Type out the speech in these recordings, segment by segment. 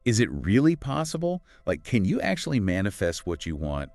Is it really possible? Like, can you actually manifest what you want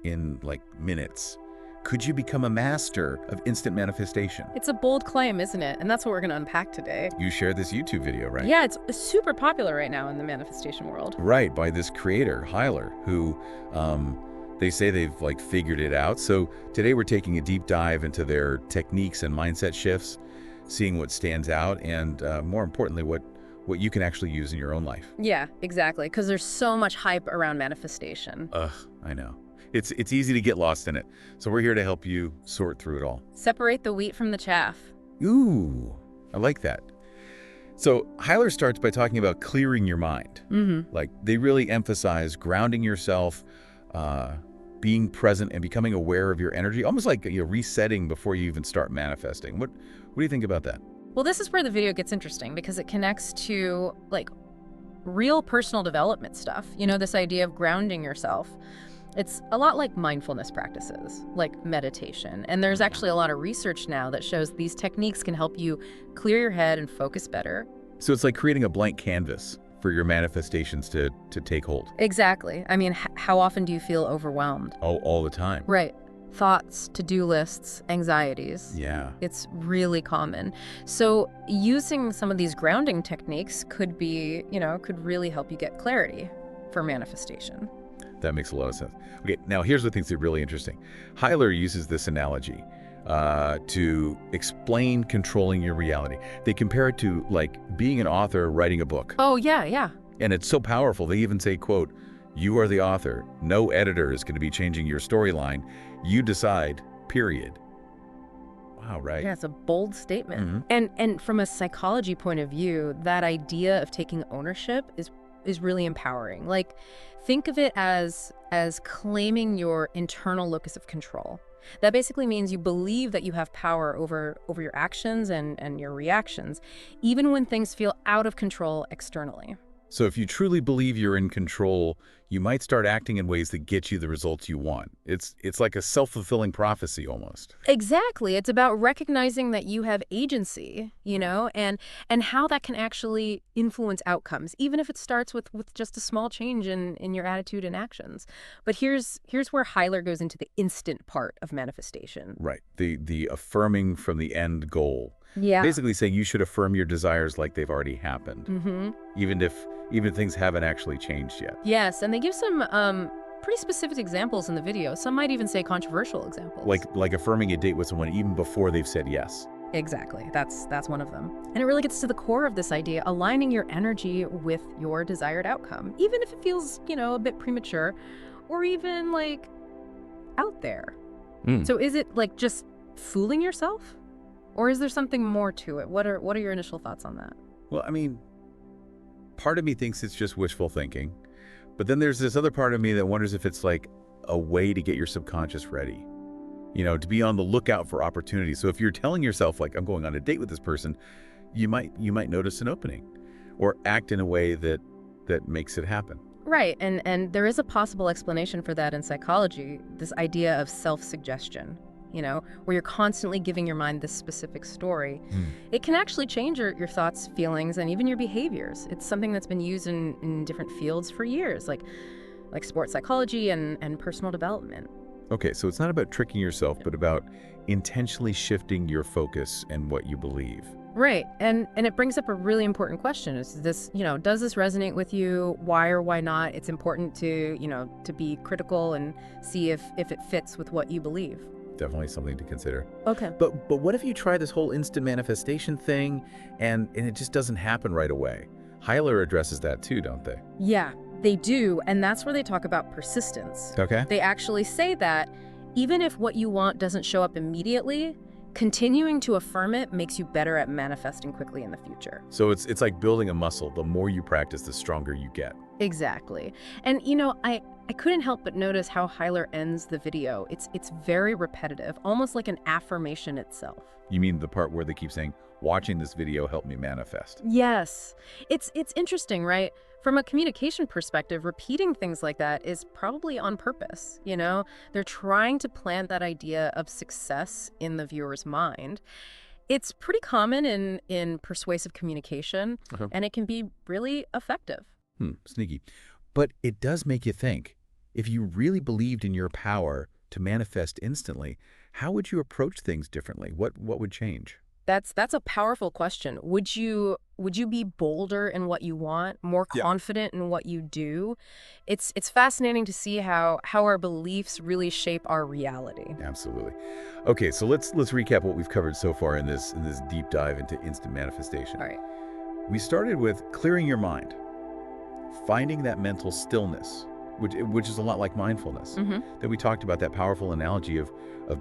in, like, minutes? Could you become a master of instant manifestation? It's a bold claim, isn't it? And that's what we're going to unpack today. You shared this YouTube video, right? Yeah, it's super popular right now in the manifestation world. Right, by this creator, Hyler, who they say they've, like, figured it out. So today we're taking a deep dive into their techniques and mindset shifts, seeing what stands out, and more importantly, what you can actually use in your own life. Yeah, exactly. Because there's so much hype around manifestation. Ugh, I know. It's easy to get lost in it. So we're here to help you sort through it all. Separate the wheat from the chaff. Ooh, I like that. So Hyler starts by talking about clearing your mind. Like, they really emphasize grounding yourself, being present, and becoming aware of your energy, almost like resetting before you even start manifesting. What do you think about that? Well, this is where the video gets interesting because it connects to, like, real personal development stuff. This idea of grounding yourself. It's a lot like mindfulness practices, like meditation. And there's actually a lot of research now that shows these techniques can help you clear your head and focus better. So it's like creating a blank canvas for your manifestations to take hold. Exactly. I mean, how often do you feel overwhelmed? Oh, all the time. Right. Thoughts, to-do lists, anxieties. Yeah. It's really common. So using some of these grounding techniques could be, could really help you get clarity for manifestation. That makes a lot of sense. Okay, now here's what things are really interesting. Hyler uses this analogy to explain controlling your reality. They compare it to, like, being an author writing a book. Oh, yeah. And it's so powerful. They even say, quote, "You are the author. No editor is going to be changing your storyline. You decide, period." Wow, right? Yeah, it's a bold statement. And from a psychology point of view, that idea of taking ownership is really empowering. Like, think of it as claiming your internal locus of control. That basically means you believe that you have power over your actions and your reactions, even when things feel out of control externally. So if you truly believe you're in control, you might start acting in ways that get you the results you want. It's like a self-fulfilling prophecy almost. Exactly. It's about recognizing that you have agency, and how that can actually influence outcomes, even if it starts with just a small change in your attitude and actions. But here's where Hyler goes into the instant part of manifestation. Right. The affirming from the end goal. Yeah. Basically saying you should affirm your desires like they've already happened, even if things haven't actually changed yet. Yes, and they give some pretty specific examples in the video. Some might even say controversial examples. Like affirming a date with someone even before they've said yes. Exactly. That's one of them. And it really gets to the core of this idea, aligning your energy with your desired outcome, even if it feels, a bit premature or even, like, out there. So is it, like, just fooling yourself? Or is there something more to it? What are your initial thoughts on that? Well, I mean, part of me thinks it's just wishful thinking, but then there's this other part of me that wonders if it's like a way to get your subconscious ready, to be on the lookout for opportunities. So if you're telling yourself, like, I'm going on a date with this person, you might notice an opening or act in a way that makes it happen. Right. And there is a possible explanation for that in psychology, this idea of self-suggestion. Where you're constantly giving your mind this specific story. It can actually change your thoughts, feelings, and even your behaviors. It's something that's been used in different fields for years, like sports psychology and personal development. Okay, so it's not about tricking yourself, but about intentionally shifting your focus and what you believe. Right. And it brings up a really important question. Is this, does this resonate with you? Why or why not? It's important to be critical and see if it fits with what you believe. Definitely something to consider. Okay. But what if you try this whole instant manifestation thing and it just doesn't happen right away? Hyler addresses that too, don't they? Yeah, they do. And that's where they talk about persistence. Okay. They actually say that even if what you want doesn't show up immediately, continuing to affirm it makes you better at manifesting quickly in the future. So it's like building a muscle. The more you practice, the stronger you get. Exactly. And I couldn't help but notice how Hyler ends the video. It's very repetitive, almost like an affirmation itself. You mean the part where they keep saying, watching this video helped me manifest? Yes. It's interesting, right? From a communication perspective, repeating things like that is probably on purpose, They're trying to plant that idea of success in the viewer's mind. It's pretty common in persuasive communication, and it can be really effective. Sneaky. But it does make you think. If you really believed in your power to manifest instantly, how would you approach things differently? What would change? That's a powerful question. Would you be bolder in what you want, more Yeah. confident in what you do? It's fascinating to see how our beliefs really shape our reality. Absolutely. Okay, so let's recap what we've covered so far in this deep dive into instant manifestation. All right. We started with clearing your mind, finding that mental stillness, which is a lot like mindfulness. Mm-hmm. Then we talked about that powerful analogy of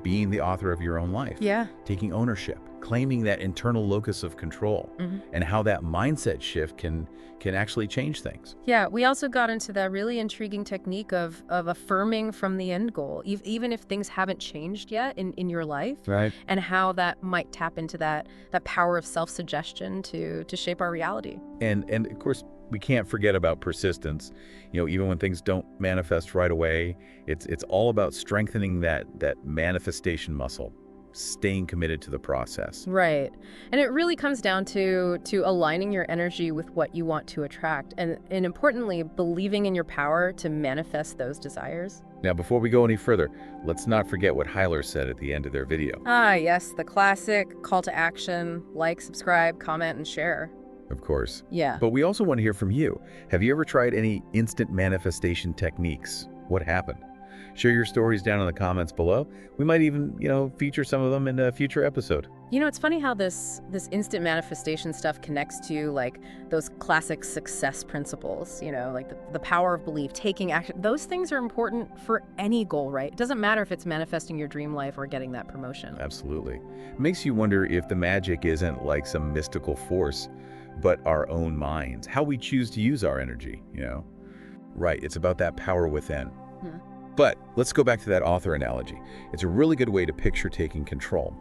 being the author of your own life, Yeah. taking ownership, claiming that internal locus of control, Mm-hmm. and how that mindset shift can actually change things. Yeah, we also got into that really intriguing technique of affirming from the end goal, even if things haven't changed yet in your life, Right. and how that might tap into that power of self-suggestion to shape our reality. And of course, we can't forget about persistence. Even when things don't manifest right away, it's all about strengthening that manifestation muscle, staying committed to the process. Right. And it really comes down to aligning your energy with what you want to attract and importantly, believing in your power to manifest those desires. Now, before we go any further, let's not forget what Hyler said at the end of their video. Ah, yes, the classic call to action, like, subscribe, comment, and share. Of course. Yeah. But we also want to hear from you. Have you ever tried any instant manifestation techniques? What happened? Share your stories down in the comments below. We might even, feature some of them in a future episode. It's funny how this instant manifestation stuff connects to like those classic success principles, like the power of belief, taking action. Those things are important for any goal, right? It doesn't matter if it's manifesting your dream life or getting that promotion. Absolutely. It makes you wonder if the magic isn't like some mystical force, but our own minds, how we choose to use our energy, Right, it's about that power within. Hmm. But let's go back to that author analogy. It's a really good way to picture taking control.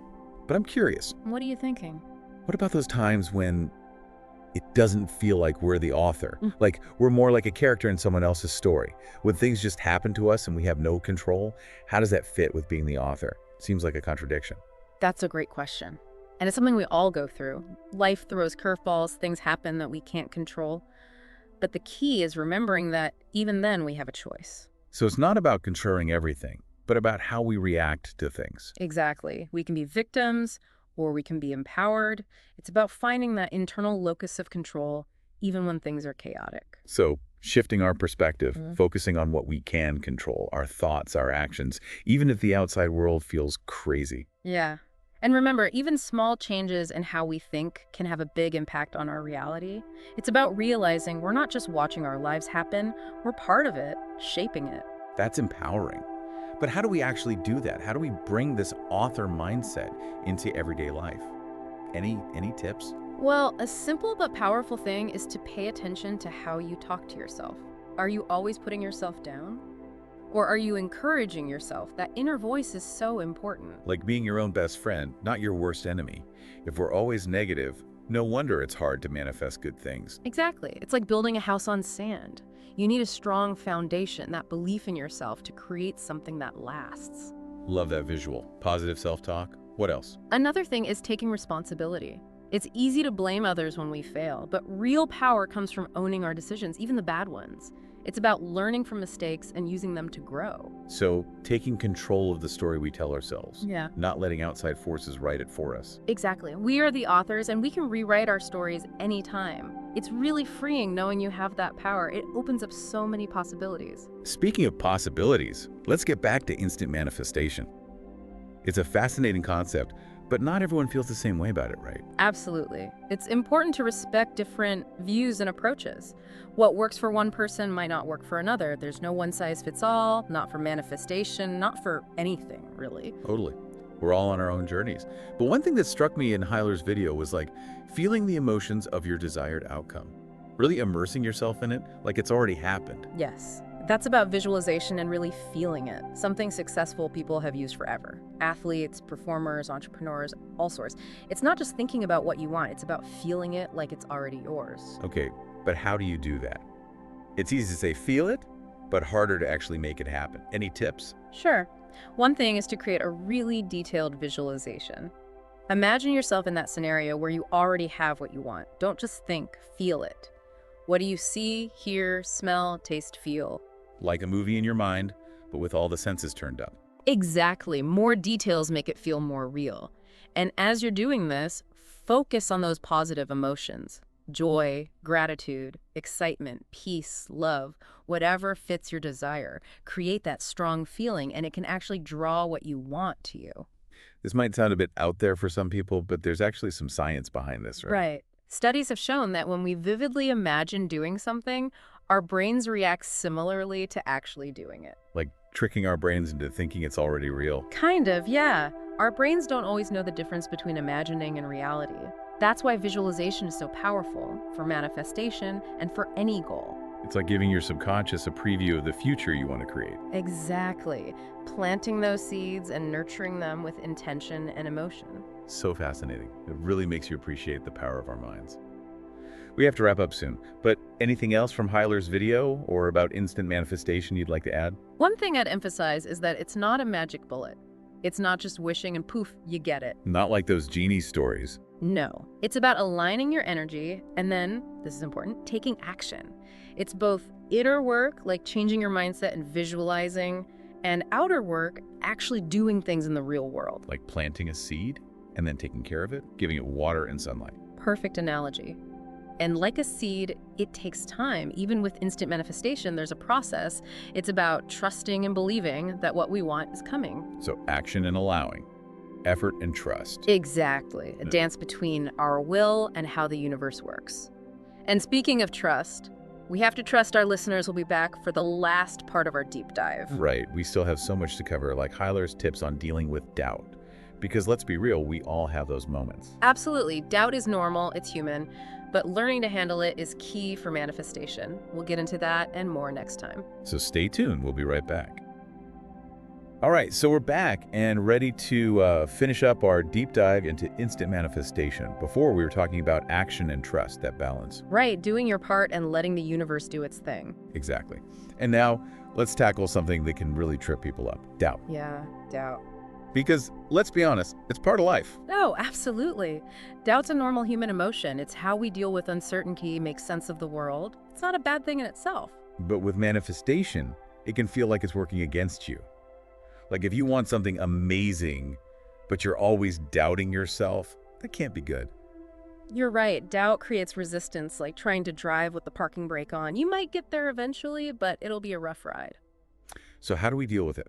But I'm curious, What are you thinking? what about those times when it doesn't feel like we're the author? Like we're more like a character in someone else's story. When things just happen to us and we have no control, how does that fit with being the author? Seems like a contradiction. That's a great question. And it's something we all go through. Life throws curveballs, things happen that we can't control. But the key is remembering that even then we have a choice. So it's not about controlling everything, but about how we react to things. Exactly. We can be victims or we can be empowered. It's about finding that internal locus of control even when things are chaotic. So shifting our perspective, focusing on what we can control, our thoughts, our actions, even if the outside world feels crazy. Yeah. And remember, even small changes in how we think can have a big impact on our reality. It's about realizing we're not just watching our lives happen, we're part of it, shaping it. That's empowering. But how do we actually do that? How do we bring this author mindset into everyday life? Any tips? Well, a simple but powerful thing is to pay attention to how you talk to yourself. Are you always putting yourself down? Or are you encouraging yourself? That inner voice is so important. Like being your own best friend, not your worst enemy. If we're always negative, no wonder it's hard to manifest good things. Exactly. It's like building a house on sand. You need a strong foundation, that belief in yourself to create something that lasts. Love that visual. Positive self-talk. What else? Another thing is taking responsibility. It's easy to blame others when we fail, but real power comes from owning our decisions, even the bad ones. It's about learning from mistakes and using them to grow. So taking control of the story we tell ourselves. Yeah. Not letting outside forces write it for us. Exactly. We are the authors and we can rewrite our stories anytime. It's really freeing knowing you have that power. It opens up so many possibilities. Speaking of possibilities, let's get back to instant manifestation. It's a fascinating concept, but not everyone feels the same way about it, right? Absolutely. It's important to respect different views and approaches. What works for one person might not work for another. There's no one size fits all, not for manifestation, not for anything, really. Totally. We're all on our own journeys. But one thing that struck me in Hyler's video was like feeling the emotions of your desired outcome. Really immersing yourself in it like it's already happened. Yes. That's about visualization and really feeling it. Something successful people have used forever. Athletes, performers, entrepreneurs, all sorts. It's not just thinking about what you want, it's about feeling it like it's already yours. Okay, but how do you do that? It's easy to say feel it, but harder to actually make it happen. Any tips? Sure. One thing is to create a really detailed visualization. Imagine yourself in that scenario where you already have what you want. Don't just think, feel it. What do you see, hear, smell, taste, feel? Like a movie in your mind, but with all the senses turned up. Exactly. More details make it feel more real. And as you're doing this, focus on those positive emotions. Joy, gratitude, excitement, peace, love, whatever fits your desire. Create that strong feeling, and it can actually draw what you want to you. This might sound a bit out there for some people, but there's actually some science behind this, right? Right. Studies have shown that when we vividly imagine doing something, our brains react similarly to actually doing it. Like tricking our brains into thinking it's already real. Kind of, yeah. Our brains don't always know the difference between imagining and reality. That's why visualization is so powerful for manifestation and for any goal. It's like giving your subconscious a preview of the future you want to create. Exactly. Planting those seeds and nurturing them with intention and emotion. So fascinating. It really makes you appreciate the power of our minds. We have to wrap up soon, but anything else from Heiler's video or about instant manifestation you'd like to add? One thing I'd emphasize is that it's not a magic bullet. It's not just wishing and poof, you get it. Not like those genie stories. No. It's about aligning your energy and then, this is important, taking action. It's both inner work, like changing your mindset and visualizing, and outer work, actually doing things in the real world. Like planting a seed and then taking care of it, giving it water and sunlight. Perfect analogy. And like a seed, it takes time. Even with instant manifestation, there's a process. It's about trusting and believing that what we want is coming. So action and allowing, effort and trust. Exactly. A dance between our will and how the universe works. And speaking of trust, we have to trust our listeners will be back for the last part of our deep dive. Right. We still have so much to cover, like Heiler's tips on dealing with doubt. Because let's be real, we all have those moments. Absolutely. Doubt is normal. It's human. But learning to handle it is key for manifestation. We'll get into that and more next time. So stay tuned. We'll be right back. All right, so we're back and ready to finish up our deep dive into instant manifestation. Before, we were talking about action and trust, that balance. Right, doing your part and letting the universe do its thing. Exactly. And now, let's tackle something that can really trip people up, doubt. Yeah, doubt. Because, let's be honest, it's part of life. Oh, absolutely. Doubt's a normal human emotion. It's how we deal with uncertainty, make sense of the world. It's not a bad thing in itself. But with manifestation, it can feel like it's working against you. Like if you want something amazing, but you're always doubting yourself, that can't be good. You're right. Doubt creates resistance, like trying to drive with the parking brake on. You might get there eventually, but it'll be a rough ride. So how do we deal with it?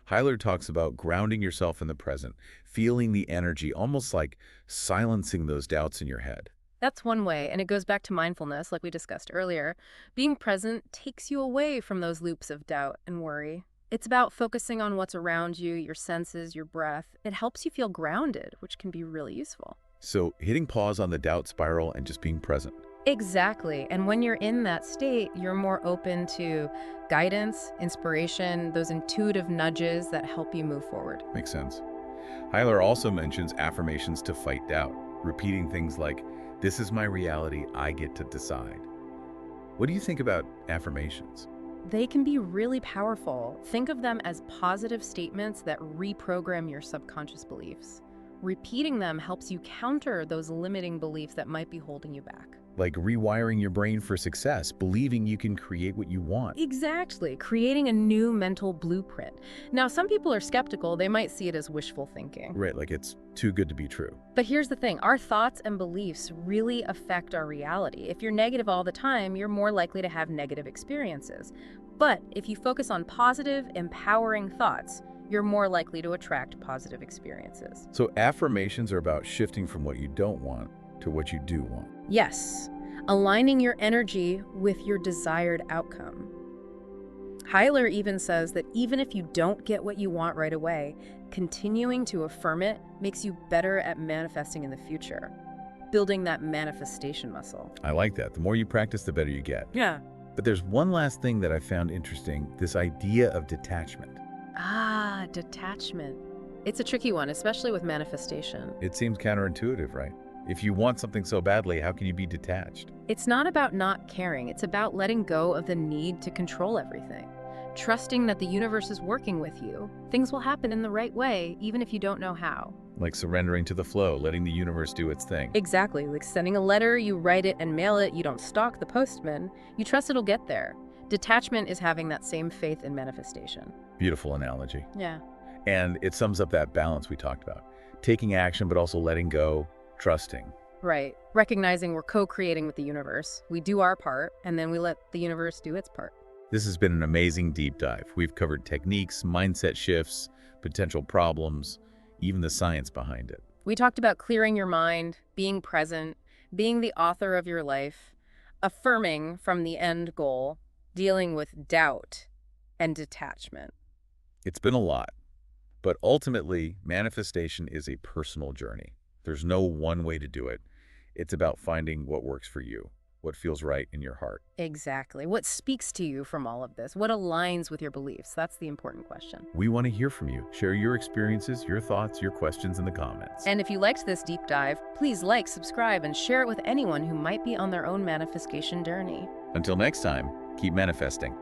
Heiler talks about grounding yourself in the present, feeling the energy, almost like silencing those doubts in your head. That's one way, and it goes back to mindfulness, like we discussed earlier. Being present takes you away from those loops of doubt and worry. It's about focusing on what's around you, your senses, your breath. It helps you feel grounded, which can be really useful. So hitting pause on the doubt spiral and just being present. Exactly. And when you're in that state, you're more open to guidance, inspiration, those intuitive nudges that help you move forward. Makes sense. Heiler also mentions affirmations to fight doubt, repeating things like, "This is my reality, I get to decide." What do you think about affirmations? They can be really powerful. Think of them as positive statements that reprogram your subconscious beliefs. Repeating them helps you counter those limiting beliefs that might be holding you back. Like rewiring your brain for success, believing you can create what you want. Exactly, creating a new mental blueprint. Now, some people are skeptical. They might see it as wishful thinking. Right, like it's too good to be true. But here's the thing, our thoughts and beliefs really affect our reality. If you're negative all the time, you're more likely to have negative experiences. But if you focus on positive, empowering thoughts, you're more likely to attract positive experiences. So affirmations are about shifting from what you don't want to what you do want. Yes, aligning your energy with your desired outcome. Heiler even says that even if you don't get what you want right away, continuing to affirm it makes you better at manifesting in the future, building that manifestation muscle. I like that. The more you practice, the better you get. Yeah. But there's one last thing that I found interesting, this idea of detachment. Ah, detachment. It's a tricky one, especially with manifestation. It seems counterintuitive, right? If you want something so badly, how can you be detached? It's not about not caring. It's about letting go of the need to control everything. Trusting that the universe is working with you. Things will happen in the right way, even if you don't know how. Like surrendering to the flow, letting the universe do its thing. Exactly. Like sending a letter, you write it and mail it. You don't stalk the postman. You trust it'll get there. Detachment is having that same faith in manifestation. Beautiful analogy. Yeah. And it sums up that balance we talked about. Taking action, but also letting go, trusting. Right. Recognizing we're co-creating with the universe. We do our part, and then we let the universe do its part. This has been an amazing deep dive. We've covered techniques, mindset shifts, potential problems, even the science behind it. We talked about clearing your mind, being present, being the author of your life, affirming from the end goal, dealing with doubt and detachment. It's been a lot, but ultimately, manifestation is a personal journey. There's no one way to do it. It's about finding what works for you, what feels right in your heart. Exactly. What speaks to you from all of this? What aligns with your beliefs? That's the important question. We want to hear from you. Share your experiences, your thoughts, your questions in the comments. And if you liked this deep dive, please like, subscribe, and share it with anyone who might be on their own manifestation journey. Until next time, keep manifesting.